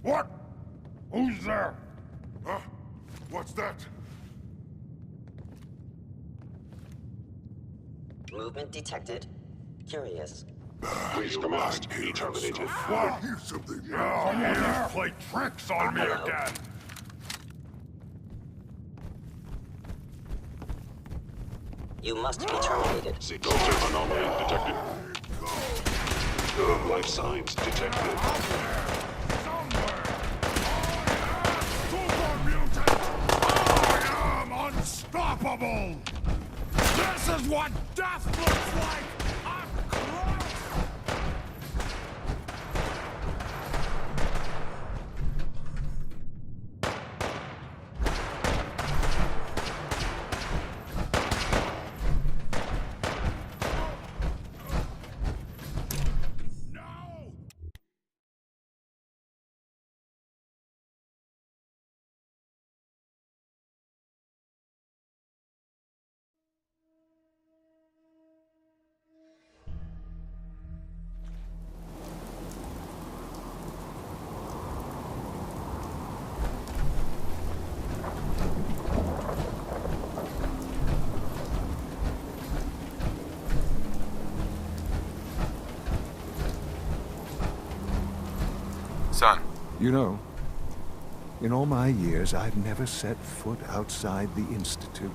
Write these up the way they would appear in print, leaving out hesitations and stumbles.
What? Who's there? Huh? What's that? Movement detected. Curious. Please command be terminated. What? Hear something? Someone has played tricks on me Hello? again. You must be terminated. Culture anomaly detected. Life signs detected. Super mutant! I am unstoppable! This is what death looks like! Up close! No! Son. You know, in all my years, I've never set foot outside the Institute.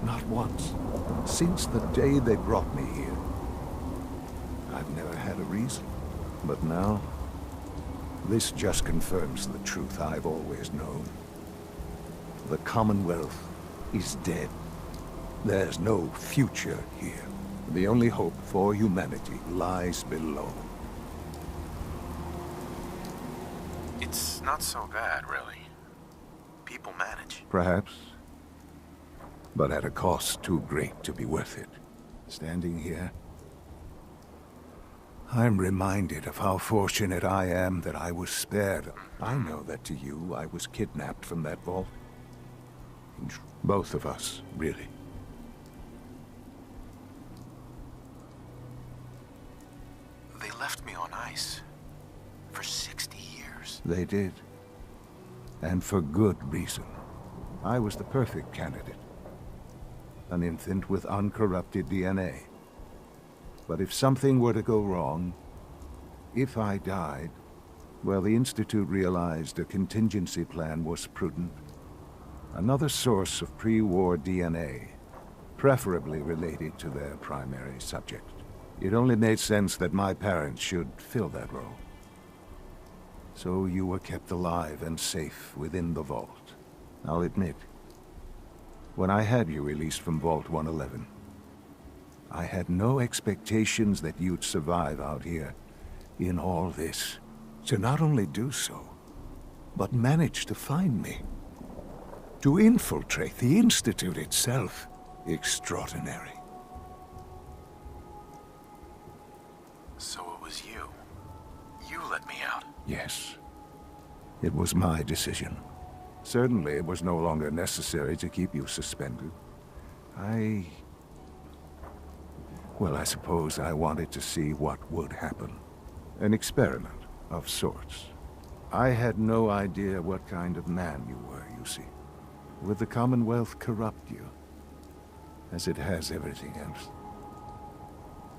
Not once. Since the day they brought me here. I've never had a reason. But now, this just confirms the truth I've always known. The Commonwealth is dead. There's no future here. The only hope for humanity lies below. It's not so bad, really. People manage. Perhaps. But at a cost too great to be worth it. Standing here, I'm reminded of how fortunate I am that I was spared. I know that to you, I was kidnapped from that vault. Both of us, really. They left me on ice. For 60 years. They did. And for good reason. I was the perfect candidate. An infant with uncorrupted DNA. But if something were to go wrong, if I died, well, the Institute realized a contingency plan was prudent. Another source of pre-war DNA, preferably related to their primary subject. It only made sense that my parents should fill that role. So you were kept alive and safe within the vault. I'll admit, when I had you released from Vault 111, I had no expectations that you'd survive out here in all this. To not only do so, but manage to find me. To infiltrate the Institute itself. Extraordinary. So it was you. You let me out. Yes. It was my decision. Certainly it was no longer necessary to keep you suspended. Well, I suppose I wanted to see what would happen. An experiment of sorts. I had no idea what kind of man you were, you see. Would the Commonwealth corrupt you? As it has everything else?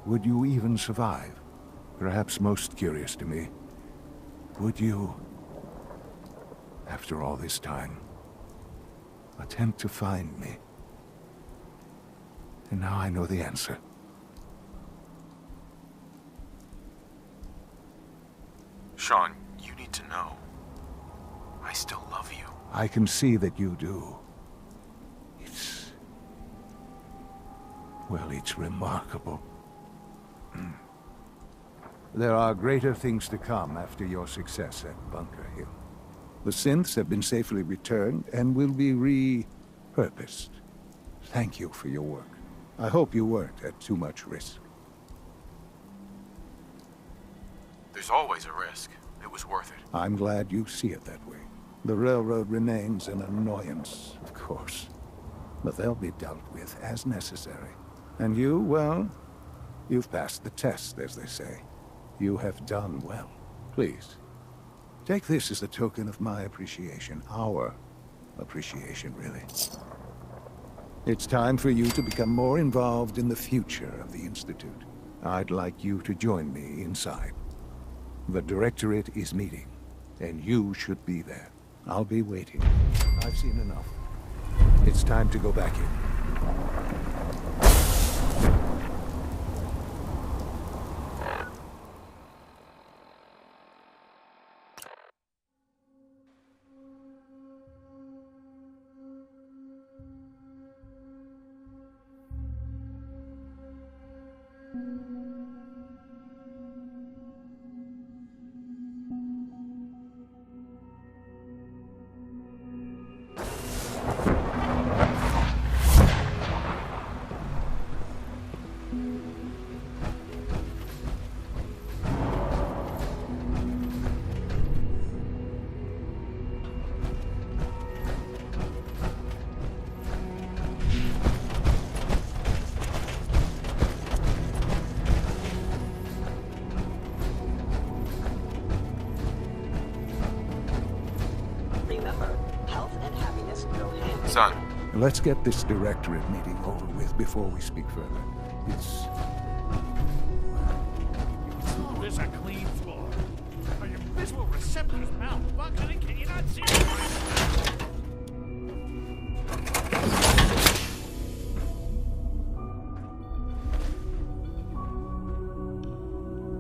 Would you even survive? Perhaps most curious to me, would you, after all this time, attempt to find me? And now I know the answer. Sean, you need to know. I still love you. I can see that you do. Well, it's remarkable. There are greater things to come after your success at Bunker Hill. The synths have been safely returned and will be repurposed. Thank you for your work. I hope you weren't at too much risk. There's always a risk. It was worth it. I'm glad you see it that way. The railroad remains an annoyance, of course. But they'll be dealt with as necessary. And you, well, you've passed the test, as they say. You have done well. Please, Take this as a token of my appreciation. Our appreciation, really. It's time for you to become more involved in the future of the Institute. I'd like you to join me inside. The Directorate is meeting, and you should be there. I'll be waiting. I've seen enough. It's time to go back in. Remember, health and happiness go hand in Son, Let's get this Directorate meeting over with before we speak further. It's... There's a clean floor. Are your visual receptors malfunctioning? Can you not see it?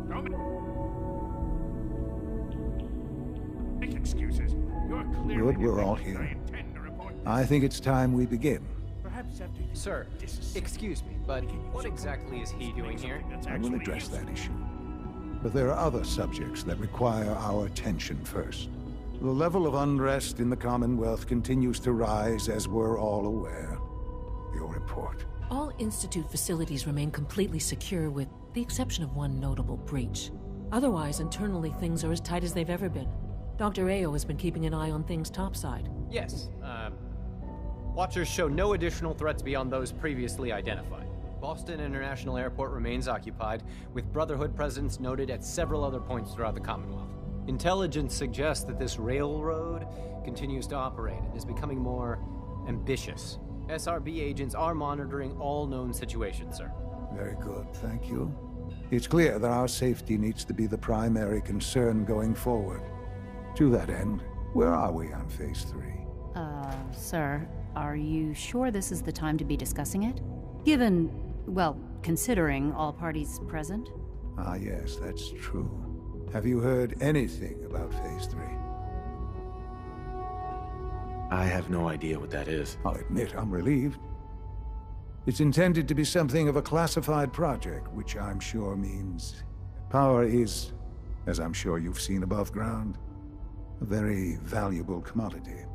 Don't make excuses. You're clearly Good, we're the all witness I here. intend to report. I think it's time we begin. Perhaps after you Sir, excuse me, but what exactly is he doing here? I will address that issue. But there are other subjects that require our attention first. The level of unrest in the Commonwealth continues to rise, as we're all aware. Your report. All Institute facilities remain completely secure with the exception of one notable breach. Otherwise, internally things are as tight as they've ever been. Dr. Ayo has been keeping an eye on things topside. Yes, Watchers show no additional threats beyond those previously identified. Boston International Airport remains occupied, with Brotherhood presence noted at several other points throughout the Commonwealth. Intelligence suggests that this railroad continues to operate and is becoming more ambitious. SRB agents are monitoring all known situations, sir. Very good, thank you. It's clear that our safety needs to be the primary concern going forward. To that end, where are we on Phase 3? Sir, are you sure this is the time to be discussing it? Given, well, considering all parties present? Ah, yes, that's true. Have you heard anything about Phase 3? I have no idea what that is. I'll admit I'm relieved. It's intended to be something of a classified project, which I'm sure means power is, as I'm sure you've seen above ground, a very valuable commodity.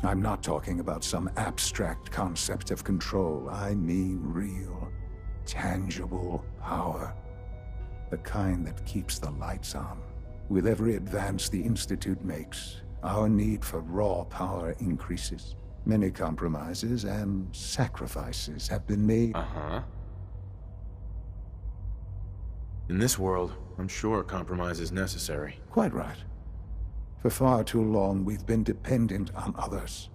I'm not talking about some abstract concept of control. I mean real, tangible power. The kind that keeps the lights on. With every advance the Institute makes, our need for raw power increases. Many compromises and sacrifices have been made. Uh-huh. In this world, I'm sure compromise is necessary. Quite right. For far too long, we've been dependent on others.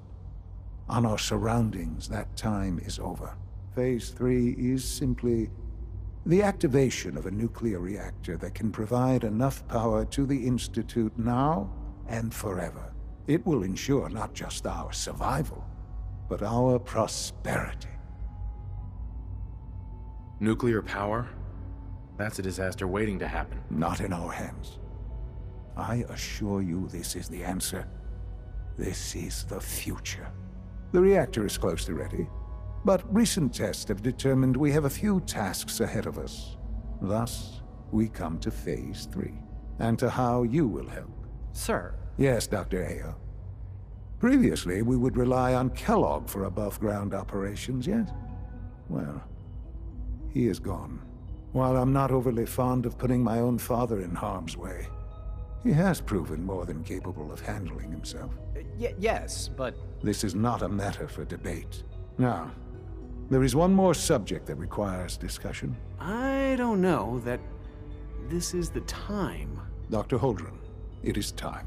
On our surroundings. That time is over. Phase 3 is simply the activation of a nuclear reactor that can provide enough power to the Institute now and forever. It will ensure not just our survival, but our prosperity. Nuclear power? That's a disaster waiting to happen. Not in our hands. I assure you this is the answer. This is the future. The reactor is close to ready, but recent tests have determined we have a few tasks ahead of us. Thus, we come to Phase 3, and to how you will help. Sir, Yes, Dr. Ayo. Previously, we would rely on Kellogg for above-ground operations, yes? Well, he is gone. While I'm not overly fond of putting my own father in harm's way, he has proven more than capable of handling himself. yes, but This is not a matter for debate. Now, there is one more subject that requires discussion. I don't know that this is the time. Dr. Holdren, it is time.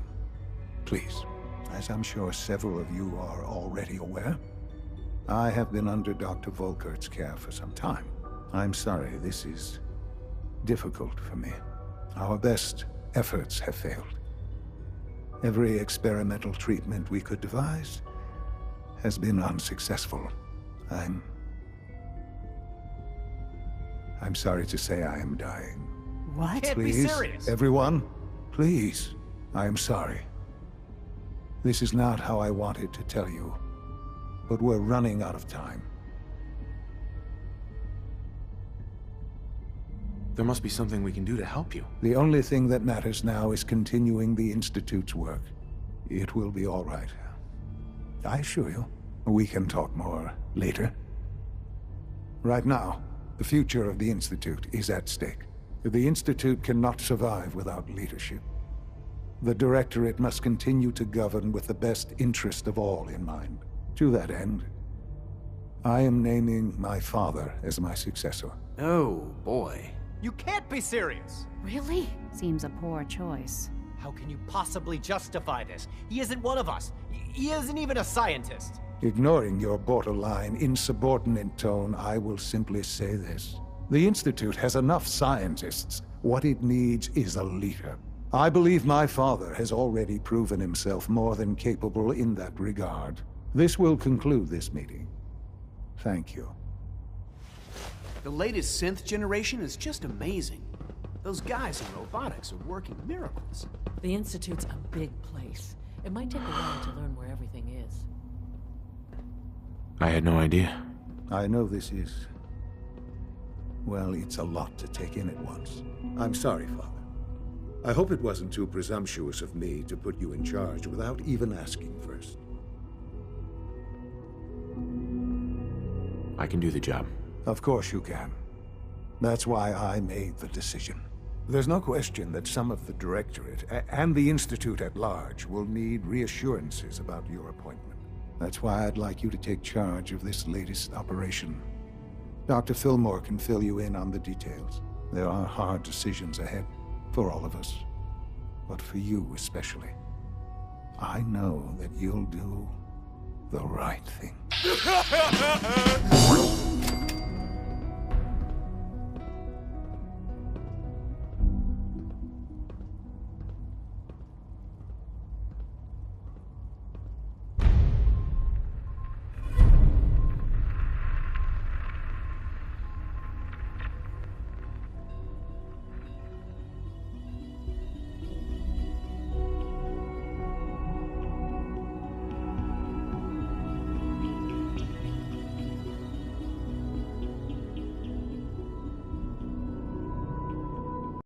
Please, as I'm sure several of you are already aware, I have been under Dr. Volkert's care for some time. I'm sorry, this is difficult for me. Our best efforts have failed. Every experimental treatment we could devise has been unsuccessful. I'm sorry to say I am dying. What? Can't be Please, serious. everyone, please, I am sorry. This is not how I wanted to tell you, but we're running out of time. There must be something we can do to help you. The only thing that matters now is continuing the Institute's work. It will be all right. I assure you. We can talk more later. Right now, the future of the Institute is at stake. The Institute cannot survive without leadership. The Directorate must continue to govern with the best interest of all in mind. To that end, I am naming my father as my successor. Oh, boy. You can't be serious! Really? Seems a poor choice. How can you possibly justify this? He isn't one of us. He isn't even a scientist. Ignoring your borderline, insubordinate tone, I will simply say this. The Institute has enough scientists. What it needs is a leader. I believe my father has already proven himself more than capable in that regard. This will conclude this meeting. Thank you. The latest synth generation is just amazing. Those guys in robotics are working miracles. The Institute's a big place. It might take a while to learn where everything is. I had no idea. I know this is... well, it's a lot to take in at once. I'm sorry, Father. I hope it wasn't too presumptuous of me to put you in charge without even asking first. I can do the job. Of course you can. That's why I made the decision. There's no question that some of the Directorate and the Institute at large will need reassurances about your appointment. That's why I'd like you to take charge of this latest operation. Dr. Fillmore can fill you in on the details. There are hard decisions ahead, for all of us. But for you especially. I know that you'll do the right thing.